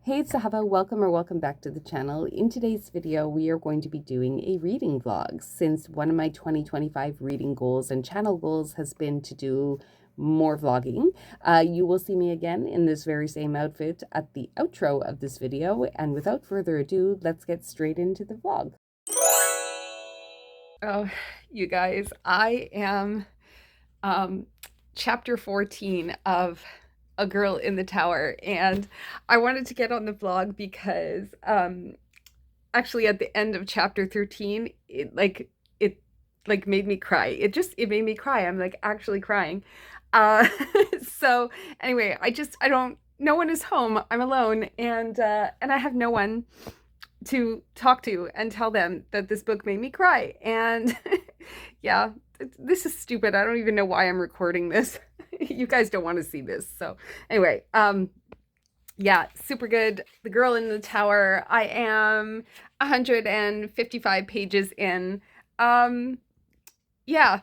Hey, it's Zahava. Welcome back to the channel. In today's video, we are going to be doing a reading vlog since one of my 2025 reading goals and channel goals has been to do more vlogging. You will see me again in this very same outfit at the outro of this video. And without further ado, let's get straight into the vlog. Oh, you guys, I am chapter 14 of A Girl in the Tower, and I wanted to get on the vlog because actually at the end of chapter 13 it made me cry. It made me cry. I'm like actually crying. uh so anyway, I don't, no one is home. I'm alone, and I have no one to talk to and tell them that this book made me cry. And yeah, this is stupid. I don't even know why I'm recording this. You guys don't want to see this. So anyway, yeah, super good. The Girl in the Tower. I am 155 pages in. Yeah.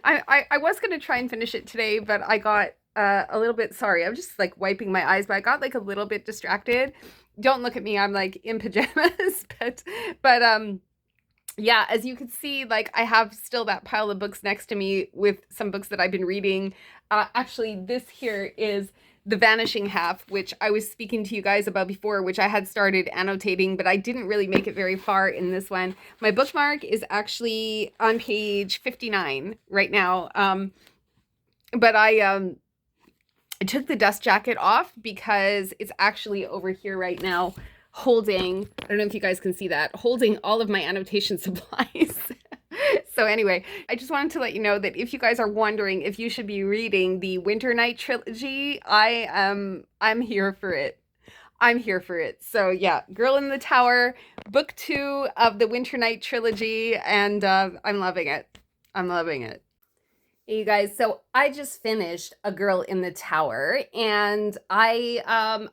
I was going to try and finish it today, but I got a little bit, sorry, I'm just like wiping my eyes, but I got like a little bit distracted. Don't look at me, I'm like in pajamas, but yeah, as you can see, like I have still that pile of books next to me with some books that I've been reading. Actually, this here is The Vanishing Half, which I was speaking to you guys about before, which I had started annotating, but I didn't really make it very far in this one. My bookmark is actually on page 59 right now. But I took the dust jacket off because it's actually over here right now holding, I don't know if you guys can see that, holding all of my annotation supplies. So anyway, I just wanted to let you know that if you guys are wondering if you should be reading the Winter Night trilogy, I'm here for it. I'm here for it. So yeah, Girl in the Tower, book 2 of the Winter Night trilogy, and I'm loving it. I'm loving it. Hey you guys, so I just finished A Girl in the Tower, and I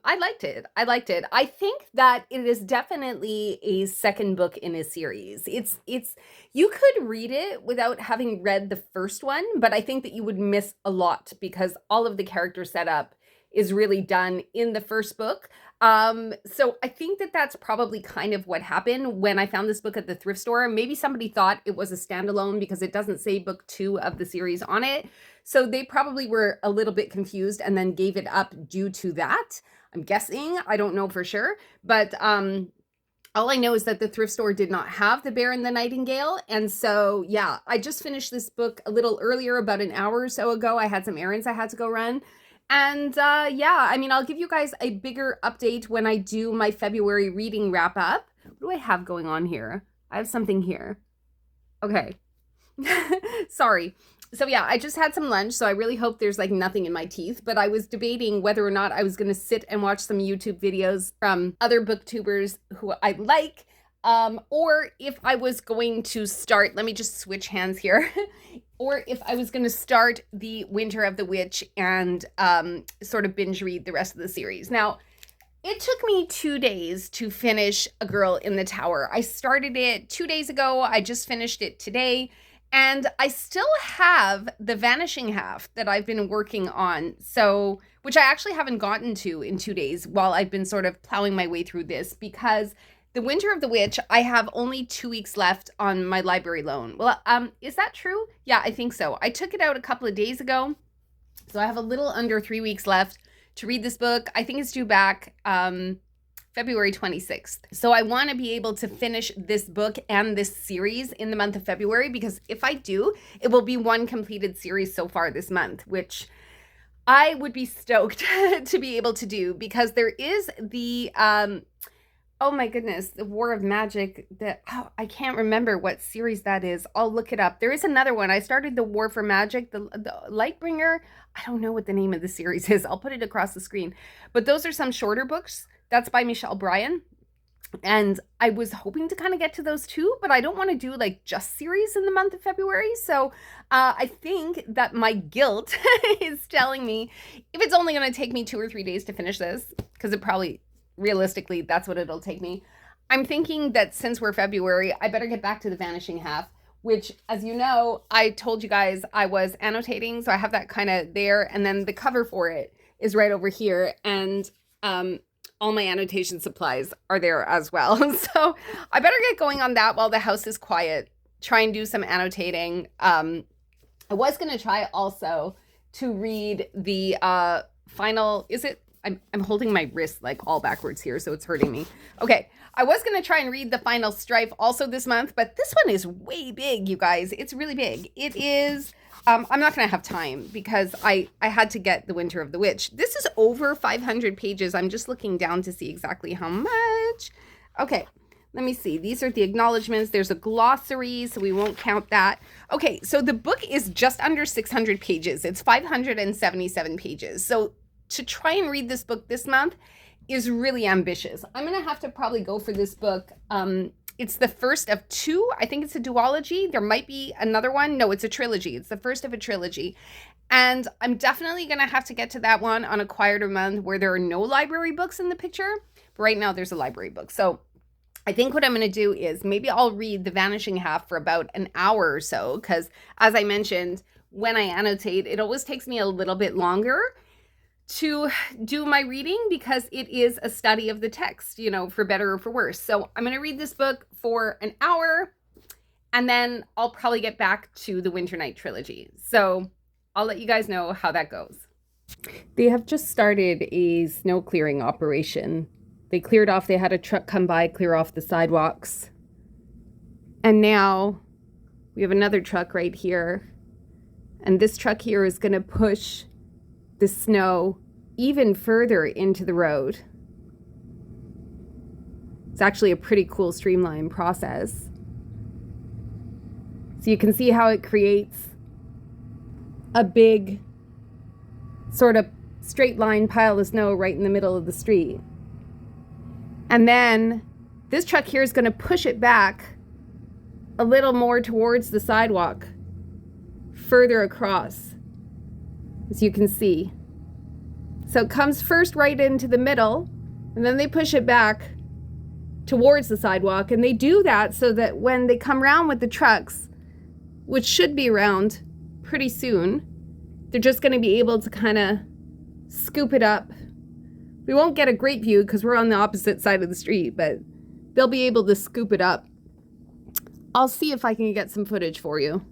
liked it. I liked it. I think that it is definitely a second book in a series. It's you could read it without having read the first one, but I think that you would miss a lot because all of the character setup is really done in the first book. So I think that that's probably kind of what happened when I found this book at the thrift store. Maybe somebody thought it was a standalone because it doesn't say book 2 of the series on it. So they probably were a little bit confused and then gave it up due to that. I'm guessing. I don't know for sure. But all I know is that the thrift store did not have The Bear and the Nightingale. And so, yeah, I just finished this book a little earlier, about an hour or so ago. I had some errands I had to go run. And yeah, I mean, I'll give you guys a bigger update when I do my February reading wrap up. What do I have going on here? I have something here. Okay. Sorry. So yeah, I just had some lunch, so I really hope there's like nothing in my teeth, but I was debating whether or not I was going to sit and watch some YouTube videos from other booktubers who I like, or if I was going to start, let me just switch hands here, or if I was going to start the Winter of the Witch and sort of binge read the rest of the series. Now, it took me 2 days to finish A Girl in the Tower. I started it 2 days ago. I just finished it today. And I still have The Vanishing Half that I've been working on. So, which I actually haven't gotten to in 2 days while I've been sort of plowing my way through this, because The Winter of the Witch, I have only 2 weeks left on my library loan. Well, is that true? Yeah, I think so. I took it out a couple of days ago. So I have a little under 3 weeks left to read this book. I think it's due back February 26th. So I want to be able to finish this book and this series in the month of February, because if I do, it will be one completed series so far this month, which I would be stoked to be able to do, because there is the oh my goodness, the War of Magic, I can't remember what series that is. I'll look it up. There is another one. I started the War for Magic, the Lightbringer. I don't know what the name of the series is. I'll put it across the screen. But those are some shorter books. That's by Michelle Bryan. And I was hoping to kind of get to those too, but I don't want to do like just series in the month of February. So I think that my guilt is telling me if it's only going to take me 2 or 3 days to finish this, because it probably, realistically, that's what it'll take me. I'm thinking that since we're February, I better get back to The Vanishing Half, which, as you know, I told you guys I was annotating. So I have that kind of there. And then the cover for it is right over here. And all my annotation supplies are there as well. So I better get going on that while the house is quiet. Try and do some annotating. I was going to try also to read the final, is it? I'm holding my wrist like all backwards here, so it's hurting me. Okay, I was going to try and read the final Strife also this month, but this one is way big, you guys. It's really big. It is, I'm not going to have time because I had to get The Winter of the Witch. This is over 500 pages. I'm just looking down to see exactly how much. Okay, let me see. These are the acknowledgments. There's a glossary, so we won't count that. Okay, so the book is just under 600 pages. It's 577 pages. So to try and read this book this month is really ambitious. I'm going to have to probably go for this book. It's the first of two. I think it's a duology. There might be another one. No, it's a trilogy. It's the first of a trilogy. And I'm definitely going to have to get to that one on a quieter month where there are no library books in the picture. But right now there's a library book. So I think what I'm going to do is maybe I'll read The Vanishing Half for about an hour or so. Because as I mentioned, when I annotate, it always takes me a little bit longer to do my reading because it is a study of the text, you know, for better or for worse. So I'm going to read this book for an hour and then I'll probably get back to the Winter Night trilogy. So I'll let you guys know how that goes. They have just started a snow clearing operation. They cleared off, they had a truck come by, clear off the sidewalks. And now we have another truck right here. And this truck here is going to push the snow even further into the road. It's actually a pretty cool streamlined process. So you can see how it creates a big sort of straight line pile of snow right in the middle of the street. And then this truck here is going to push it back a little more towards the sidewalk, further across, as you can see. So it comes first right into the middle, and then they push it back towards the sidewalk. And they do that so that when they come around with the trucks, which should be around pretty soon, they're just going to be able to kind of scoop it up. We won't get a great view because we're on the opposite side of the street, but they'll be able to scoop it up. I'll see if I can get some footage for you.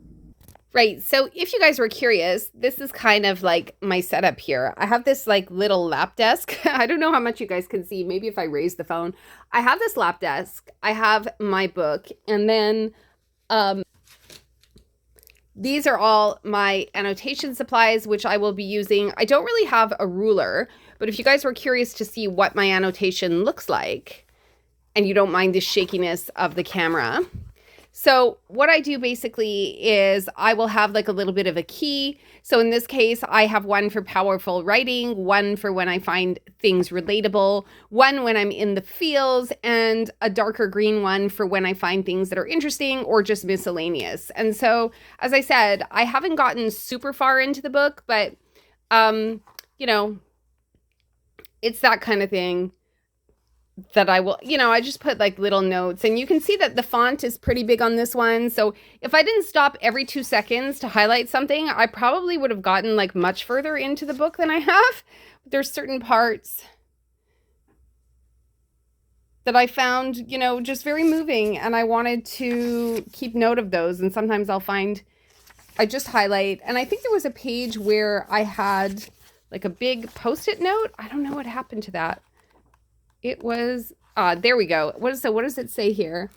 Right, so if you guys were curious, this is kind of like my setup here. I have this like little lap desk. I don't know how much you guys can see. Maybe if I raise the phone. I have this lap desk. I have my book. And then these are all my annotation supplies, which I will be using. I don't really have a ruler, but if you guys were curious to see what my annotation looks like, and you don't mind the shakiness of the camera. So what I do basically is I will have like a little bit of a key. So in this case, I have one for powerful writing, one for when I find things relatable, one when I'm in the fields, and a darker green one for when I find things that are interesting or just miscellaneous. And so, as I said, I haven't gotten super far into the book, but, you know, it's that kind of thing that I will, you know, I just put like little notes, and you can see that the font is pretty big on this one. So if I didn't stop every 2 seconds to highlight something, I probably would have gotten like much further into the book than I have. There's certain parts that I found, you know, just very moving, and I wanted to keep note of those. And sometimes I'll find, I just highlight, and I think there was a page where I had like a big post-it note. I don't know what happened to that. It was, there we go. What does it say here?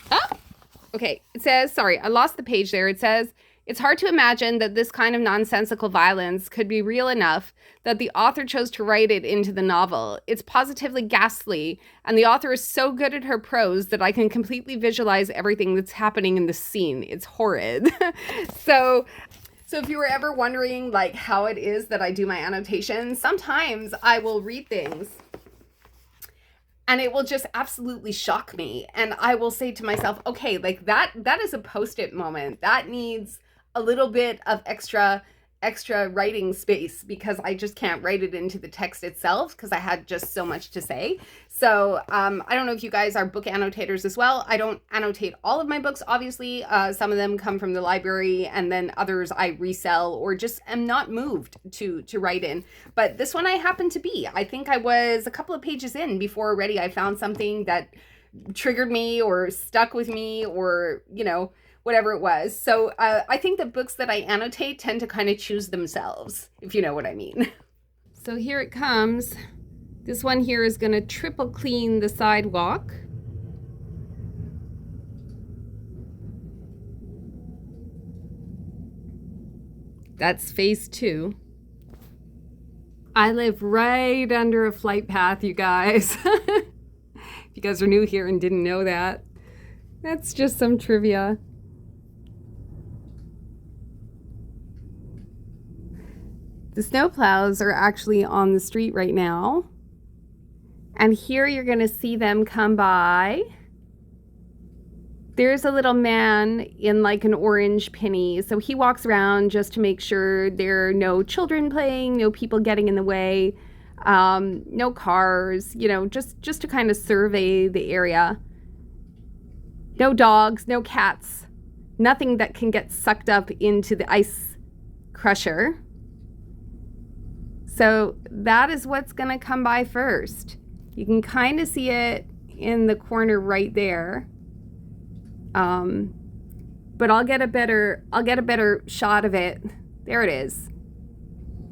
Oh, okay. It says, sorry, I lost the page there. It says, it's hard to imagine that this kind of nonsensical violence could be real enough that the author chose to write it into the novel. It's positively ghastly, and the author is so good at her prose that I can completely visualize everything that's happening in the scene. It's horrid. So if you were ever wondering like how it is that I do my annotations, sometimes I will read things and it will just absolutely shock me. And I will say to myself, okay, like that is a post-it moment. That needs a little bit of extra extra writing space because I just can't write it into the text itself because I had just so much to say. So I don't know if you guys are book annotators as well. I don't annotate all of my books, obviously. Some of them come from the library, and then others I resell or just am not moved to write in. But this one I happen to be. I think I was a couple of pages in before already I found something that triggered me or stuck with me, or whatever it was. So I think the books that I annotate tend to kind of choose themselves, if you know what I mean. So here it comes. This one here is going to triple clean the sidewalk. That's phase 2. I live right under a flight path, you guys. If you guys are new here and didn't know that, that's just some trivia. The snowplows are actually on the street right now. And here you're going to see them come by. There's a little man in like an orange penny. So he walks around just to make sure there are no children playing, no people getting in the way, no cars, just to kind of survey the area. No dogs, no cats, nothing that can get sucked up into the ice crusher. So that is what's going to come by first. You can kind of see it in the corner right there. But I'll get a better shot of it. There it is.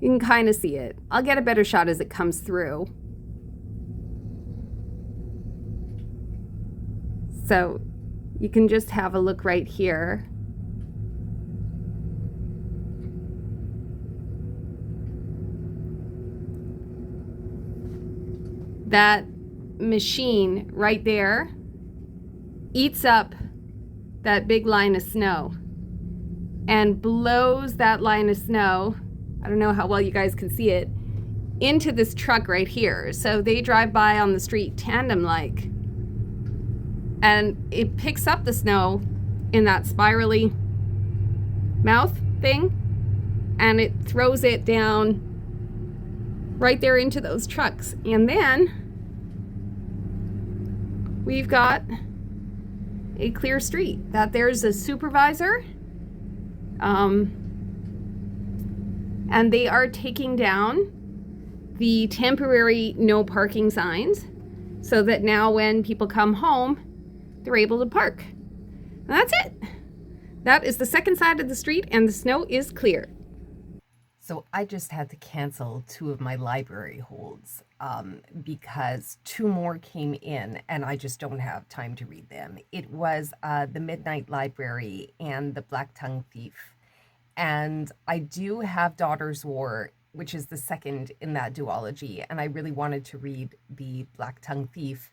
You can kind of see it. I'll get a better shot as it comes through. So you can just have a look right here. That machine right there eats up that big line of snow and blows that line of snow, I don't know how well you guys can see it, into this truck right here. So they drive by on the street tandem-like, and it picks up the snow in that spirally mouth thing, and it throws it down right there into those trucks. And then we've got a clear street. That there's a supervisor, and they are taking down the temporary no parking signs so that now when people come home, they're able to park. And that's it. That is the second side of the street, and the snow is clear. So I just had to cancel 2 of my library holds because 2 more came in and I just don't have time to read them. It was The Midnight Library and The Black Tongue Thief. And I do have Daughter's War, which is the second in that duology, and I really wanted to read The Black Tongue Thief.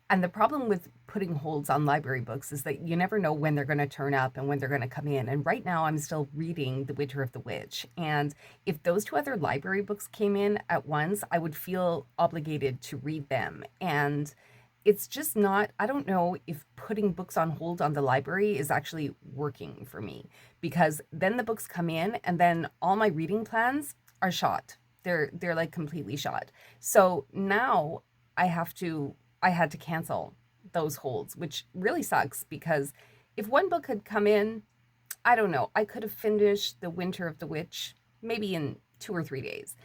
And the problem with putting holds on library books is that you never know when they're going to turn up and when they're going to come in. And right now I'm still reading The Winter of the Witch. And if those 2 other library books came in at once, I would feel obligated to read them. And it's just not, I don't know if putting books on hold on the library is actually working for me, because then the books come in and then all my reading plans are shot. They're like completely shot. So now I had to cancel those holds, which really sucks, because if one book had come in, I don't know, I could have finished The Winter of the Witch maybe in 2 or 3 days.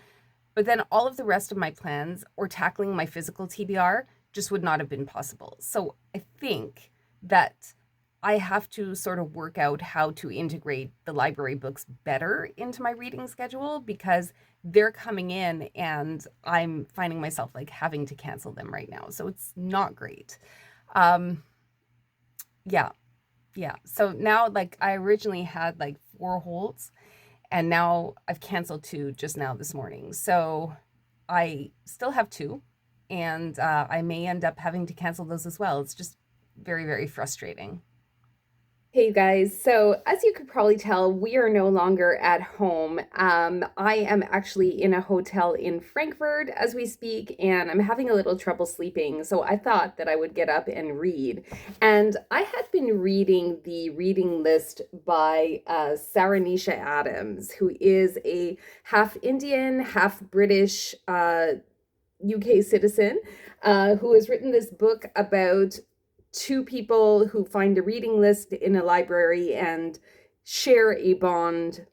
But then all of the rest of my plans or tackling my physical TBR just would not have been possible. So I think that I have to sort of work out how to integrate the library books better into my reading schedule, because they're coming in and I'm finding myself like having to cancel them right now. So it's not great. Yeah. So now, like, I originally had like 4 holds, and now I've canceled 2 just now this morning. So I still have 2, and I may end up having to cancel those as well. It's just very, very frustrating. Hey guys, so as you could probably tell, we are no longer at home. I am actually in a hotel in Frankfurt as we speak, and I'm having a little trouble sleeping. So I thought that I would get up and read. And I had been reading the reading list by Saranisha Adams, who is a half Indian, half British UK citizen who has written this book about two people who find a reading list in a library and share a bond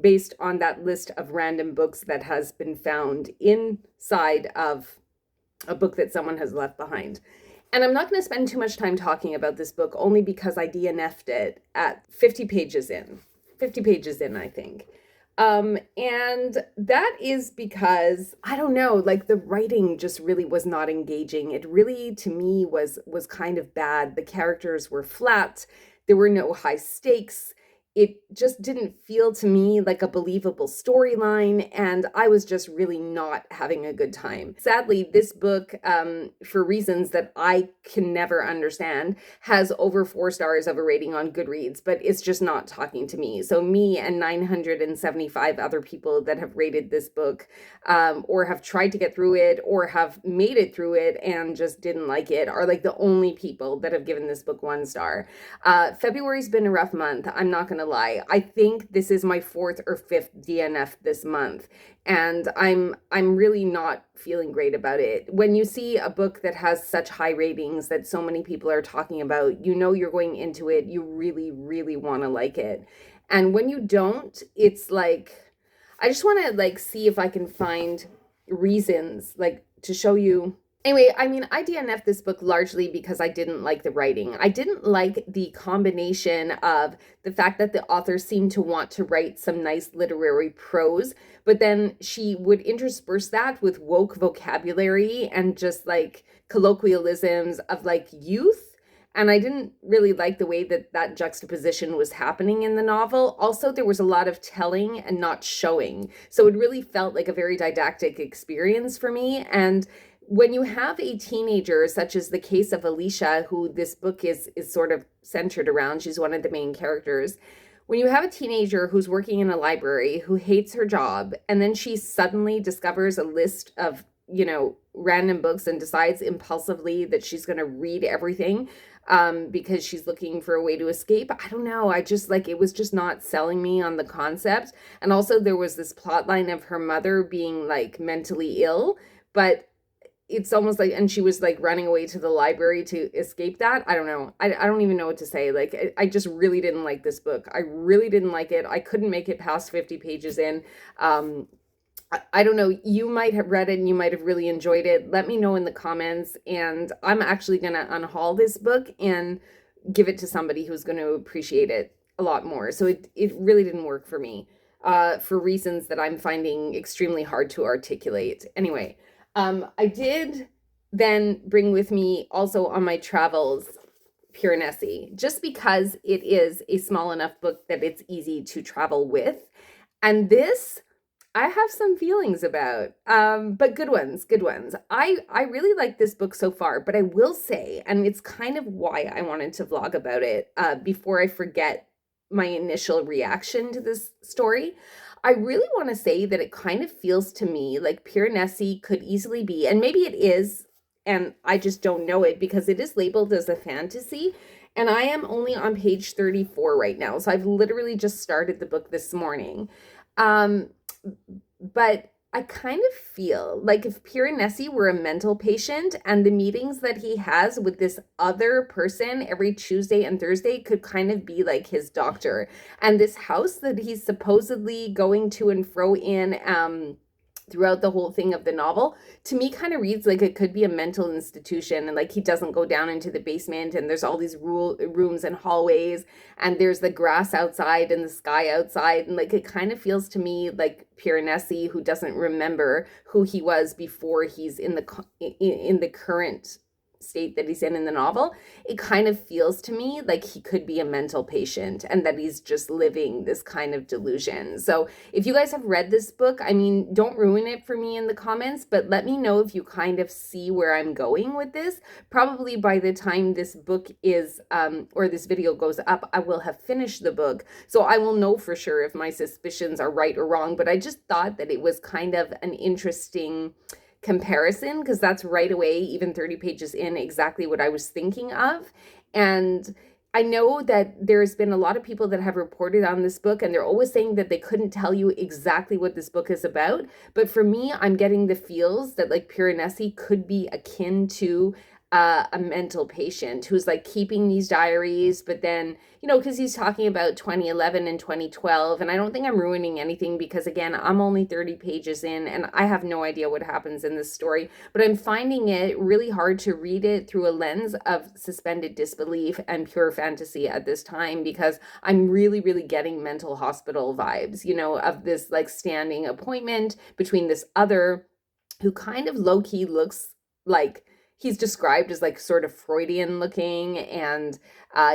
based on that list of random books that has been found inside of a book that someone has left behind. And I'm not going to spend too much time talking about this book only because I DNF'd it at 50 pages in. 50 pages in, I think. And that is because I don't know, like the writing just really was not engaging. It really to me was kind of bad. The characters were flat. There were no high stakes. It just didn't feel to me like a believable storyline, and I was just really not having a good time. Sadly, this book, for reasons that I can never understand, has over 4 stars of a rating on Goodreads, but it's just not talking to me. So me and 975 other people that have rated this book, or have tried to get through it, or have made it through it and just didn't like it, are like the only people that have given this book 1 star. February's been a rough month. I'm not going to lie. I think this is my fourth or fifth DNF this month, and I'm really not feeling great about it. When you see a book that has such high ratings that so many people are talking about, you know you're going into it, you really, really want to like it. And when you don't, it's like I just want to like see if I can find reasons like to show you. Anyway, I mean, I DNF'd this book largely because I didn't like the writing. I didn't like the combination of the fact that the author seemed to want to write some nice literary prose, but then she would intersperse that with woke vocabulary and just like colloquialisms of like youth. And I didn't really like the way that that juxtaposition was happening in the novel. Also, there was a lot of telling and not showing. So it really felt like a very didactic experience for me. And when you have a teenager, such as the case of Alicia, who this book is sort of centered around, she's one of the main characters. When you have a teenager who's working in a library who hates her job, and then she suddenly discovers a list of, random books and decides impulsively that she's going to read everything because she's looking for a way to escape. I don't know. I just like it was just not selling me on the concept. And also, there was this plot line of her mother being like mentally ill, but it's almost like, and she was like running away to the library to escape that. I don't know. I don't even know what to say. Like, I just really didn't like this book. I really didn't like it. I couldn't make it past 50 pages in. I don't know. You might have read it and you might have really enjoyed it. Let me know in the comments. And I'm actually going to unhaul this book and give it to somebody who's going to appreciate it a lot more. So it really didn't work for me for reasons that I'm finding extremely hard to articulate. Anyway, I did then bring with me also on my travels Piranesi, just because it is a small enough book that it's easy to travel with. And this I have some feelings about, but good ones, good ones. I really like this book so far, but I will say, and it's kind of why I wanted to vlog about it before I forget my initial reaction to this story. I really want to say that it kind of feels to me like Piranesi could easily be, and maybe it is, and I just don't know it because it is labeled as a fantasy. And I am only on page 34 right now. So I've literally just started the book this morning. Um, but I kind of feel like if Piranesi were a mental patient and the meetings that he has with this other person every Tuesday and Thursday could kind of be like his doctor. And this house that he's supposedly going to and fro in, throughout the whole thing of the novel, to me kind of reads like it could be a mental institution, and like he doesn't go down into the basement and there's all these rooms and hallways and there's the grass outside and the sky outside, and like it kind of feels to me like Piranesi, who doesn't remember who he was before he's in the current state that he's in the novel, it kind of feels to me like he could be a mental patient and that he's just living this kind of delusion. So if you guys have read this book, I mean, don't ruin it for me in the comments, but let me know if you kind of see where I'm going with this. Probably by the time this book is, or this video goes up, I will have finished the book. So I will know for sure if my suspicions are right or wrong, but I just thought that it was kind of an interesting comparison because that's right away, even 30 pages in, exactly what I was thinking of. And I know that there's been a lot of people that have reported on this book, and they're always saying that they couldn't tell you exactly what this book is about. But for me, I'm getting the feels that like Piranesi could be akin to a mental patient who's like keeping these diaries, but then, you know, because he's talking about 2011 and 2012, and I don't think I'm ruining anything because, again, I'm only 30 pages in and I have no idea what happens in this story, but I'm finding it really hard to read it through a lens of suspended disbelief and pure fantasy at this time because I'm really, really getting mental hospital vibes, you know, of this like standing appointment between this other who kind of low-key looks like he's described as like sort of Freudian looking, and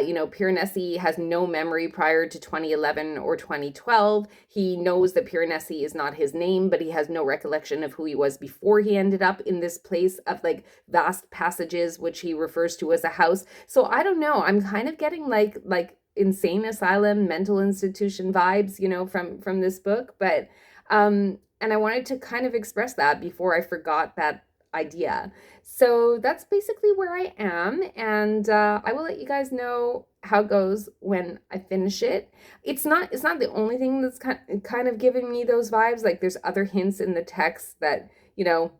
you know, Piranesi has no memory prior to 2011 or 2012. He knows that Piranesi is not his name, but he has no recollection of who he was before he ended up in this place of like vast passages, which he refers to as a house. So I don't know. I'm kind of getting like insane asylum, mental institution vibes, you know, from this book. But and I wanted to kind of express that before I forgot that idea. So that's basically where I am, and I will let you guys know how it goes when I finish it. It's not the only thing that's kind of giving me those vibes. Like there's other hints in the text that, you know,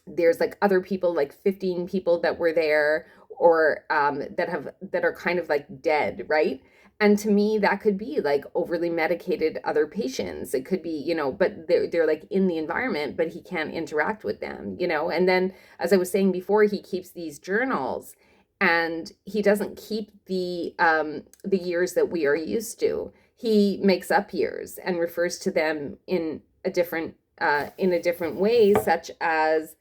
there's like other people, like 15 people that were there or that are kind of like dead, right? And to me, that could be like overly medicated other patients. It could be, you know, but they're like in the environment, but he can't interact with them, you know. And then, as I was saying before, he keeps these journals, and he doesn't keep the years that we are used to. He makes up years and refers to them in a different way, such as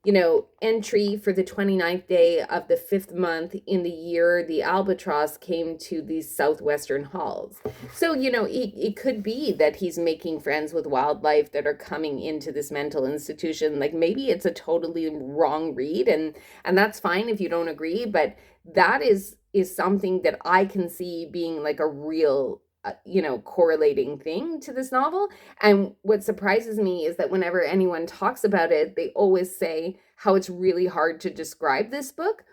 you know, entry for the 29th day of the 5th month in the year the albatross came to these southwestern halls. So, you know, it could be that he's making friends with wildlife that are coming into this mental institution. Like maybe it's a totally wrong read, and that's fine if you don't agree, but that is something that I can see being like a real you know, correlating thing to this novel. And what surprises me is that whenever anyone talks about it, they always say how it's really hard to describe this book.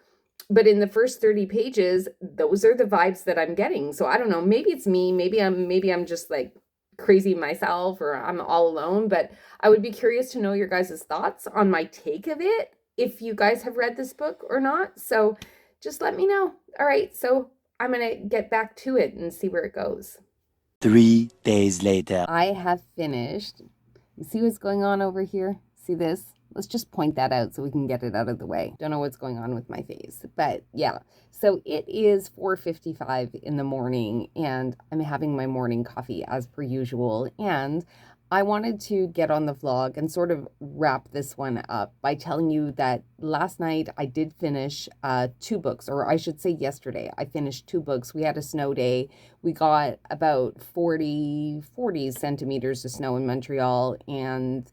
But in the first 30 pages, those are the vibes that I'm getting. So I don't know, maybe it's me, maybe I'm just like crazy myself, or I'm all alone, but I would be curious to know your guys' thoughts on my take of it, if you guys have read this book or not. So just let me know. All right, so I'm going to get back to it and see where it goes. 3 days later. I have finished. You see what's going on over here? See this? Let's just point that out so we can get it out of the way. Don't know what's going on with my face, but yeah. So it is 4:55 in the morning, and I'm having my morning coffee as per usual, and I wanted to get on the vlog and sort of wrap this one up by telling you that last night I did finish 2 books, or I should say yesterday, I finished 2 books. We had a snow day. We got about 40 centimeters of snow in Montreal, and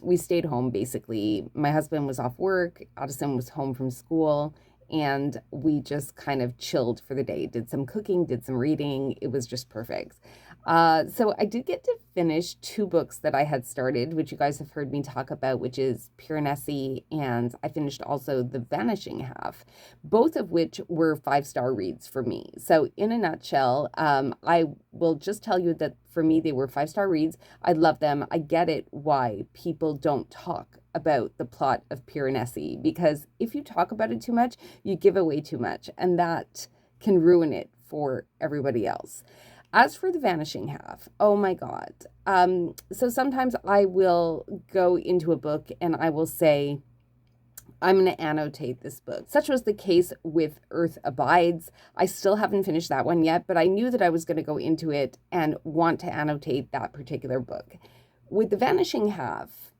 we stayed home basically. My husband was off work, Addison was home from school, and we just kind of chilled for the day, did some cooking, did some reading. It was just perfect. So I did get to finish 2 books that I had started, which you guys have heard me talk about, which is Piranesi, and I finished also The Vanishing Half, both of which were 5-star reads for me. So in a nutshell, I will just tell you that for me, they were 5-star reads. I love them. I get it why people don't talk about the plot of Piranesi, because if you talk about it too much, you give away too much, and that can ruin it for everybody else. As for The Vanishing Half, oh my God. So sometimes I will go into a book and I will say, I'm going to annotate this book. Such was the case with Earth Abides. I still haven't finished that one yet, but I knew that I was going to go into it and want to annotate that particular book. With The Vanishing Half,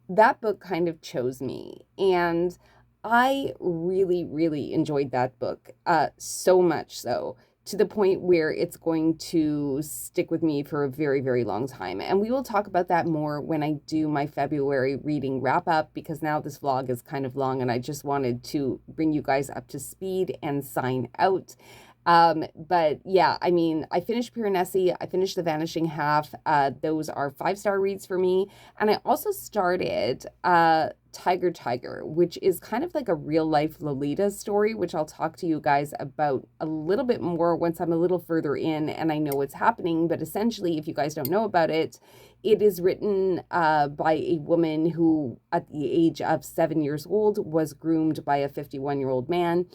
that book kind of chose me. And I really, really enjoyed that book, so much so to the point where it's going to stick with me for a very, very long time. And we will talk about that more when I do my February reading wrap up, because now this vlog is kind of long and I just wanted to bring you guys up to speed and sign out. But yeah, I mean, I finished Piranesi, I finished The Vanishing Half. Those are 5-star reads for me. And I also started Tiger Tiger, which is kind of like a real life Lolita story, which I'll talk to you guys about a little bit more once I'm a little further in and I know what's happening. But essentially, if you guys don't know about it, it is written by a woman who, at the age of 7 years old, was groomed by a 51-year-old man,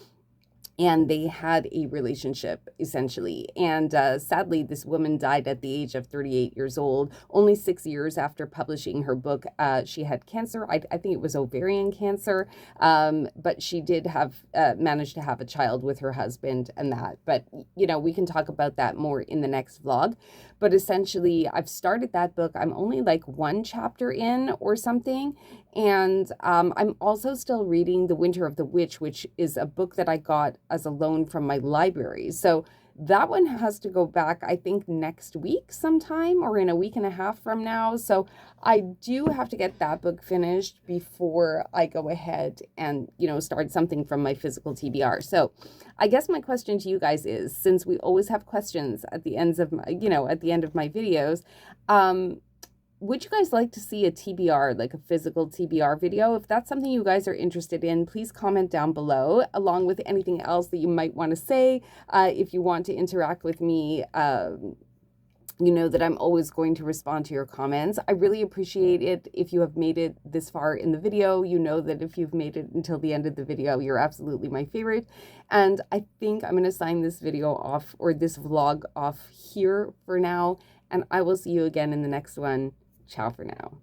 and they had a relationship essentially. And sadly, this woman died at the age of 38 years old, only 6 years after publishing her book. She had cancer. I think it was ovarian cancer, but she did have managed to have a child with her husband and that. But, you know, we can talk about that more in the next vlog. But essentially, I've started that book. I'm only like one chapter in or something. And I'm also still reading The Winter of the Witch, which is a book that I got as a loan from my library. So that one has to go back, I think, next week sometime or in a week and a half from now. So I do have to get that book finished before I go ahead and, you know, start something from my physical TBR. So I guess my question to you guys is, since we always have questions at the ends of my, you know, at the end of my videos, would you guys like to see a TBR, like a physical TBR video? If that's something you guys are interested in, please comment down below, along with anything else that you might want to say. If you want to interact with me, you know that I'm always going to respond to your comments. I really appreciate it if you have made it this far in the video. You know that if you've made it until the end of the video, you're absolutely my favorite. And I think I'm going to sign this video off, or this vlog off here for now. And I will see you again in the next one. Ciao for now.